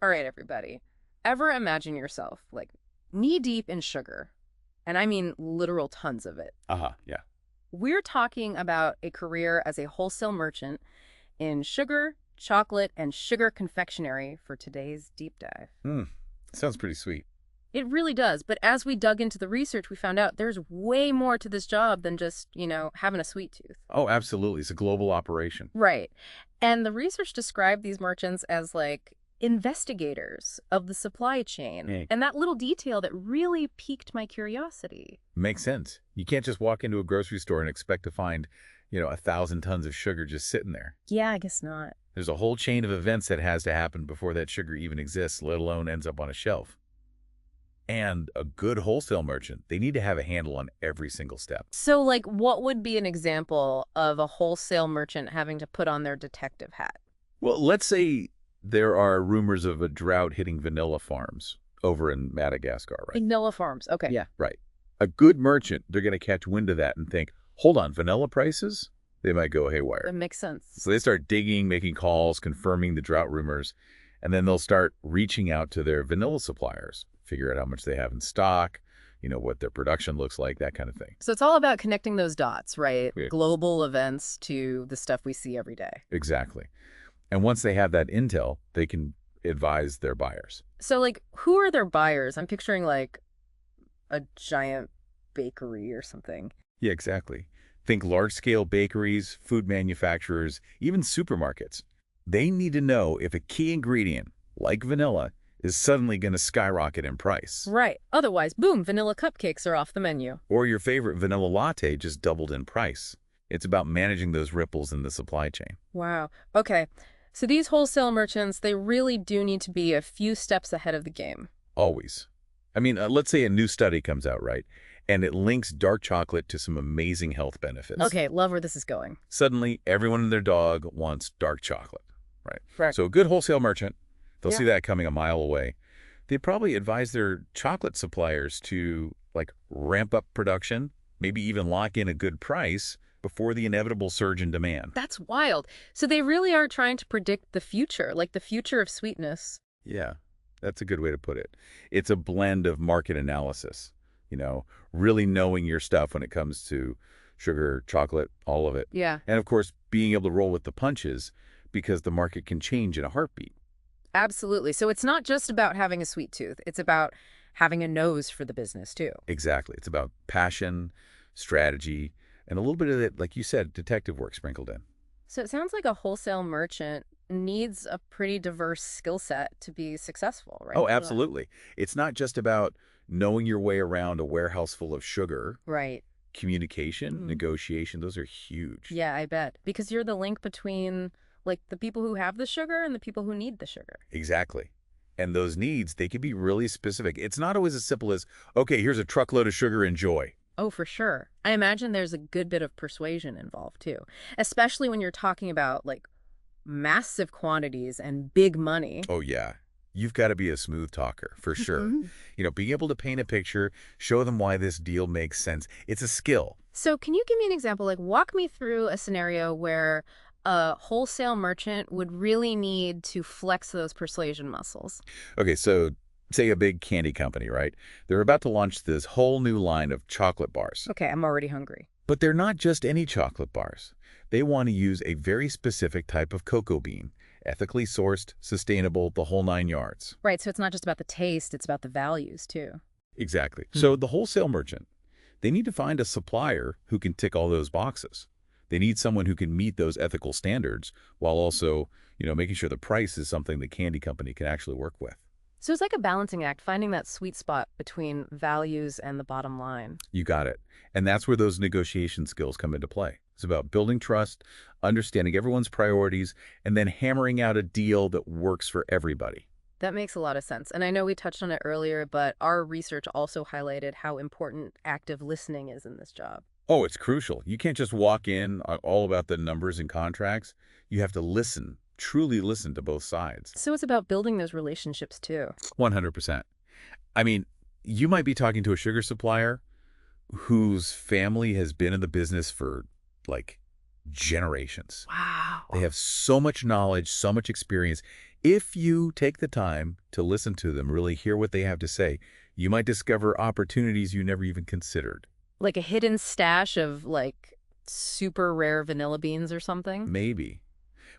All right, everybody. Ever imagine yourself like knee deep in sugar? And I mean literal tons of it. Uh-huh, yeah. We're talking about a career as a wholesale merchant in sugar, chocolate, and sugar confectionery for today's deep dive. Hmm. Sounds pretty sweet. It really does. But as we dug into the research, we found out there's way more to this job than just, having a sweet tooth. Oh, absolutely. It's a global operation. Right. And the research described these merchants as like investigators of the supply chain. Hey, And that little detail that really piqued my curiosity. makes sense. You can't just walk into a grocery store and expect to find, 1,000 tons of sugar just sitting there. Yeah, I guess not. There's a whole chain of events that has to happen before that sugar even exists, let alone ends up on a shelf. And a good wholesale merchant, they need to have a handle on every single step. So, like, what would be an example of a wholesale merchant having to put on their detective hat? Well, let's say there are rumors of a drought hitting vanilla farms over in Madagascar, right? Vanilla farms. Okay. Yeah, right. A good merchant, they're going to catch wind of that and think, hold on, vanilla prices? They might go haywire. That makes sense. So they start digging, making calls, confirming the drought rumors, and then they'll start reaching out to their vanilla suppliers, figure out how much they have in stock, what their production looks like, that kind of thing. So it's all about connecting those dots, right? Yeah. Global events to the stuff we see every day. Exactly. And once they have that intel, they can advise their buyers. So, like, who are their buyers? I'm picturing, like, a giant bakery or something. Yeah, exactly. Think large-scale bakeries, food manufacturers, even supermarkets. They need to know if a key ingredient, like vanilla, is suddenly going to skyrocket in price. Right. Otherwise, boom, vanilla cupcakes are off the menu. Or your favorite vanilla latte just doubled in price. It's about managing those ripples in the supply chain. Wow. Okay. So these wholesale merchants, they really do need to be a few steps ahead of the game. Always. I mean, let's say a new study comes out, right? And it links dark chocolate to some amazing health benefits. Okay, love where this is going. Suddenly, everyone and their dog wants dark chocolate, right? Correct. So a good wholesale merchant, they'll Yeah. see that coming a mile away. They'd probably advise their chocolate suppliers to, like, ramp up production, maybe even lock in a good price before the inevitable surge in demand. That's wild. So they really are trying to predict the future, like the future of sweetness. Yeah, that's a good way to put it. It's a blend of market analysis, really knowing your stuff when it comes to sugar, chocolate, all of it. Yeah, And of course, being able to roll with the punches because the market can change in a heartbeat. absolutely. So it's not just about having a sweet tooth. It's about having a nose for the business, too. Exactly. It's about passion, strategy, and a little bit of it, like you said, detective work sprinkled in. So it sounds like a wholesale merchant needs a pretty diverse skill set to be successful, right? Oh, absolutely. It's not just about knowing your way around a warehouse full of sugar. Right. Communication, Mhm. negotiation, those are huge. Yeah, I bet. Because you're the link between, like, the people who have the sugar and the people who need the sugar. Exactly. And those needs, they can be really specific. It's not always as simple as, okay, here's a truckload of sugar, enjoy. Oh, for sure. I imagine there's a good bit of persuasion involved, too. Especially when you're talking about, like, massive quantities and big money. Oh, yeah. You've got to be a smooth talker, for sure. Being able to paint a picture, show them why this deal makes sense. It's a skill. So can you give me an example? Like, walk me through a scenario where a wholesale merchant would really need to flex those persuasion muscles. Okay, so say a big candy company, right? They're about to launch this whole new line of chocolate bars. Okay, I'm already hungry. But they're not just any chocolate bars. They want to use a very specific type of cocoa bean, ethically sourced, sustainable, the whole 9 yards. Right, so it's not just about the taste, it's about the values, too. Exactly. So the wholesale merchant, they need to find a supplier who can tick all those boxes. They need someone who can meet those ethical standards while also, making sure the price is something the candy company can actually work with. So it's like a balancing act, finding that sweet spot between values and the bottom line. You got it. And that's where those negotiation skills come into play. It's about building trust, understanding everyone's priorities, and then hammering out a deal that works for everybody. That makes a lot of sense. And I know we touched on it earlier, but our research also highlighted how important active listening is in this job. Oh, it's crucial. You can't just walk in all about the numbers and contracts. You have to listen, truly listen to both sides. So it's about building those relationships too. 100%. I mean, you might be talking to a sugar supplier whose family has been in the business for, like, generations. Wow. They have so much knowledge, so much experience. If you take the time to listen to them, really hear what they have to say, you might discover opportunities you never even considered. Like a hidden stash of, like, super rare vanilla beans or something? Maybe.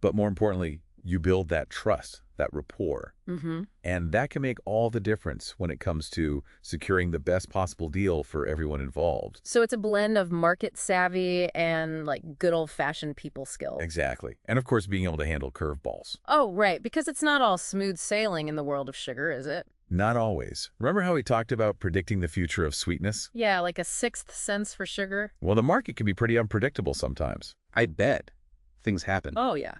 But more importantly, you build that trust, that rapport. Mm-hmm. And that can make all the difference when it comes to securing the best possible deal for everyone involved. So it's a blend of market savvy and, like, good old-fashioned people skills. Exactly. And of course, being able to handle curveballs. Oh, right, because it's not all smooth sailing in the world of sugar, is it? Not always. Remember how we talked about predicting the future of sweetness? Yeah, like a sixth sense for sugar. Well, the market can be pretty unpredictable sometimes. I bet things happen. Oh, yeah.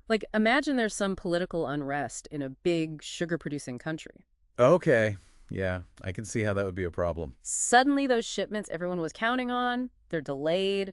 Like, imagine there's some political unrest in a big sugar-producing country. Okay. Yeah, I can see how that would be a problem. Suddenly, those shipments everyone was counting on, they're delayed,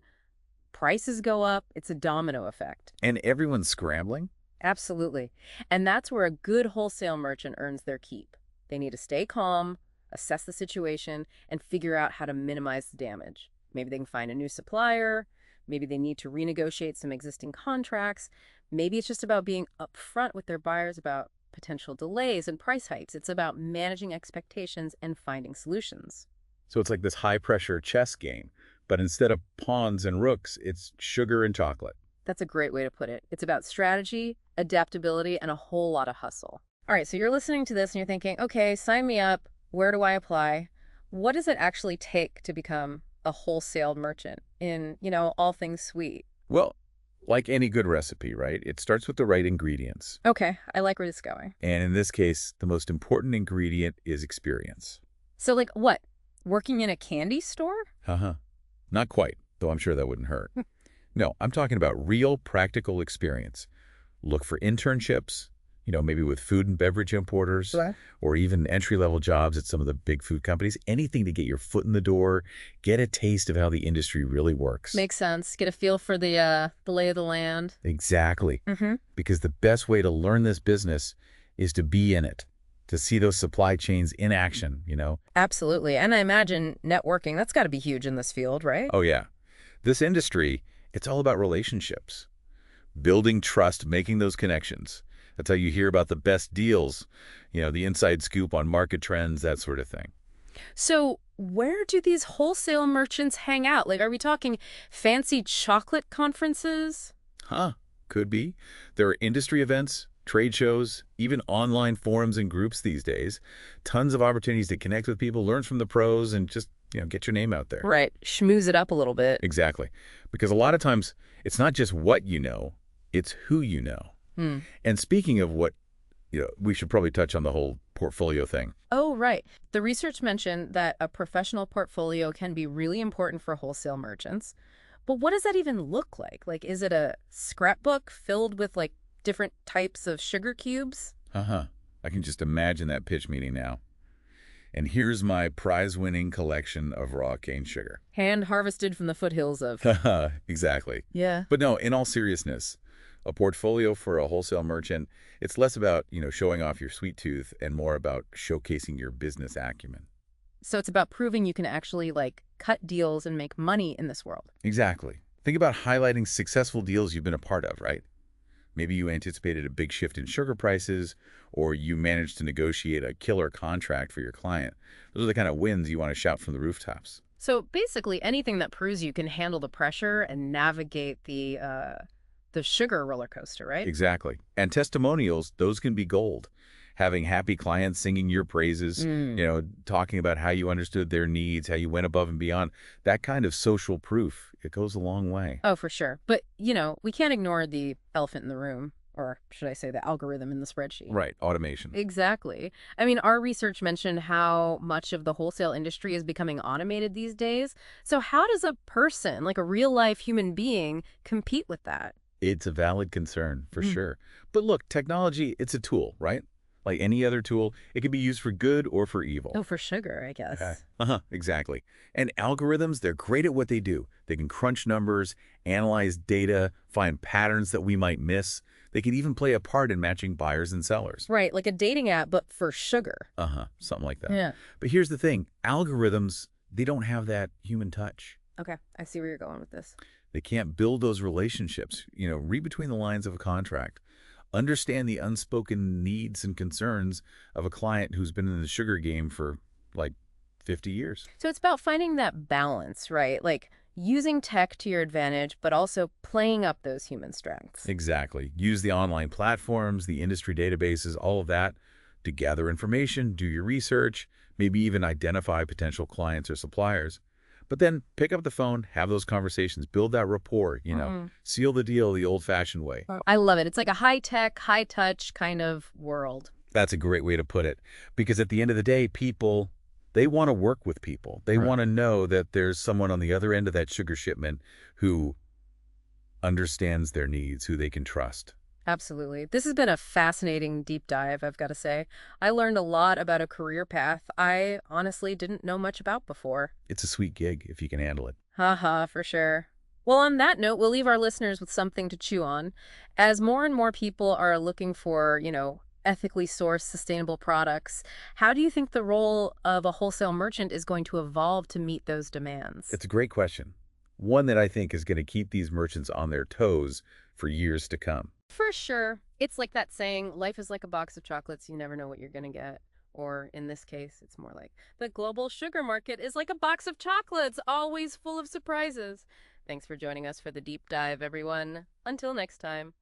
prices go up, it's a domino effect. And everyone's scrambling? Absolutely. And that's where a good wholesale merchant earns their keep. They need to stay calm, assess the situation, and figure out how to minimize the damage. Maybe they can find a new supplier. Maybe they need to renegotiate some existing contracts. Maybe it's just about being upfront with their buyers about potential delays and price hikes. It's about managing expectations and finding solutions. So it's like this high-pressure chess game. But instead of pawns and rooks, it's sugar and chocolate. That's a great way to put it. It's about strategy, adaptability, and a whole lot of hustle. All right, so you're listening to this and you're thinking, okay, sign me up. Where do I apply? What does it actually take to become a wholesale merchant in, all things sweet? Well, like any good recipe, right? It starts with the right ingredients. Okay, I like where this is going. And in this case, the most important ingredient is experience. So, like, what? Working in a candy store? Uh-huh. Not quite, though I'm sure that wouldn't hurt. No, I'm talking about real practical experience. Look for internships, maybe with food and beverage importers, Right. or even entry-level jobs at some of the big food companies. Anything to get your foot in the door, get a taste of how the industry really works. Makes sense. Get a feel for the lay of the land. Exactly. Mm-hmm. Because the best way to learn this business is to be in it, to see those supply chains in action. Absolutely. And I imagine networking, that's got to be huge in this field, right? Oh, yeah. This industry, it's all about relationships, building trust, making those connections. That's how you hear about the best deals, the inside scoop on market trends, that sort of thing. So where do these wholesale merchants hang out? Like, are we talking fancy chocolate conferences? Huh, could be. There are industry events, trade shows, even online forums and groups these days. Tons of opportunities to connect with people, learn from the pros, and just, get your name out there. Right. Schmooze it up a little bit. Exactly. Because a lot of times, it's not just what you know, it's who you know. Hmm. And speaking of what, we should probably touch on the whole portfolio thing. Oh, right. The research mentioned that a professional portfolio can be really important for wholesale merchants. But what does that even look like? Like, is it a scrapbook filled with, like, different types of sugar cubes? Uh-huh. I can just imagine that pitch meeting now. And here's my prize-winning collection of raw cane sugar. Hand harvested from the foothills of... Exactly. Yeah. But no, in all seriousness, a portfolio for a wholesale merchant, it's less about, showing off your sweet tooth and more about showcasing your business acumen. So it's about proving you can actually, like, cut deals and make money in this world. Exactly. Think about highlighting successful deals you've been a part of, right? Maybe you anticipated a big shift in sugar prices, or you managed to negotiate a killer contract for your client. Those are the kind of wins you want to shout from the rooftops. So basically anything that proves you can handle the pressure and navigate the sugar roller coaster, right? Exactly. And testimonials, those can be gold. Having happy clients singing your praises, talking about how you understood their needs, how you went above and beyond, that kind of social proof, it goes a long way. Oh, for sure. But, we can't ignore the elephant in the room, or should I say the algorithm in the spreadsheet. Right, automation. Exactly. I mean, our research mentioned how much of the wholesale industry is becoming automated these days. So how does a person, like a real-life human being, compete with that? It's a valid concern, for sure. But look, technology, it's a tool, right? Like any other tool, it can be used for good or for evil. Oh, for sugar, I guess. Exactly. And algorithms, they're great at what they do. They can crunch numbers, analyze data, find patterns that we might miss. They can even play a part in matching buyers and sellers. Right, like a dating app, but for sugar. Something like that. Yeah. But here's the thing. Algorithms, they don't have that human touch. Okay, I see where you're going with this. They can't build those relationships, read between the lines of a contract, Understand the unspoken needs and concerns of a client who's been in the sugar game for like 50 years. So it's about finding that balance, right? Like using tech to your advantage, but also playing up those human strengths. Exactly. Use the online platforms, the industry databases, all of that to gather information, do your research, maybe even identify potential clients or suppliers. But then pick up the phone, have those conversations, build that rapport, seal the deal the old-fashioned way. I love it. It's like a high-tech, high-touch kind of world. That's a great way to put it. Because at the end of the day, people, they want to work with people. They Right. want to know that there's someone on the other end of that sugar shipment who understands their needs, who they can trust. Absolutely. This has been a fascinating deep dive, I've got to say. I learned a lot about a career path I honestly didn't know much about before. It's a sweet gig if you can handle it. Haha, for sure. Well, on that note, we'll leave our listeners with something to chew on. As more and more people are looking for, ethically sourced, sustainable products, how do you think the role of a wholesale merchant is going to evolve to meet those demands? It's a great question. One that I think is going to keep these merchants on their toes for years to come. For sure. It's like that saying, life is like a box of chocolates, you never know what you're going to get. Or in this case, it's more like, the global sugar market is like a box of chocolates, always full of surprises. Thanks for joining us for the deep dive, everyone. Until next time.